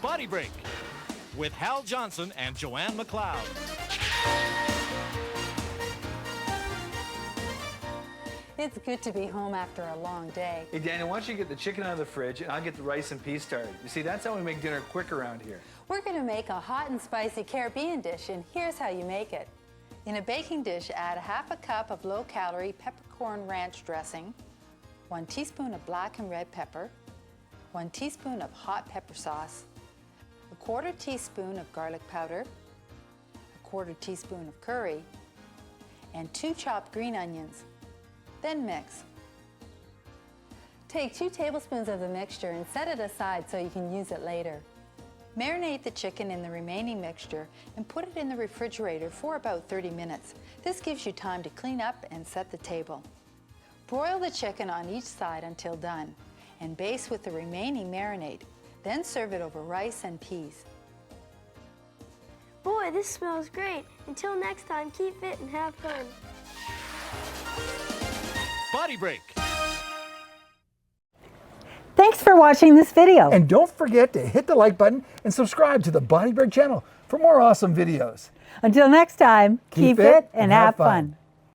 BodyBreak with Hal Johnson and Joanne McLeod. It's good to be home after a long day. Hey, Daniel, why don't you get the chicken out of the fridge and I'll get the rice and peas started. You see, that's how we make dinner quick around here. We're going to make a hot and spicy Caribbean dish, and here's how you make it. In a baking dish, add ½ a cup of low-calorie peppercorn ranch dressing, 1 teaspoon of black and red pepper, 1 teaspoon of hot pepper sauce, 1/4 teaspoon of garlic powder, 1/4 teaspoon of curry, and 2 chopped green onions. Then mix. Take 2 tablespoons of the mixture and set it aside so you can use it later. Marinate the chicken in the remaining mixture and put it in the refrigerator for about 30 minutes. This gives you time to clean up and set the table. Broil the chicken on each side until done and baste with the remaining marinade. Then serve it over rice and peas. Boy, this smells great. Until next time, keep fit and have fun. BodyBreak. Thanks for watching this video. And don't forget to hit the like button and subscribe to the BodyBreak channel for more awesome videos. Until next time, keep fit and have fun.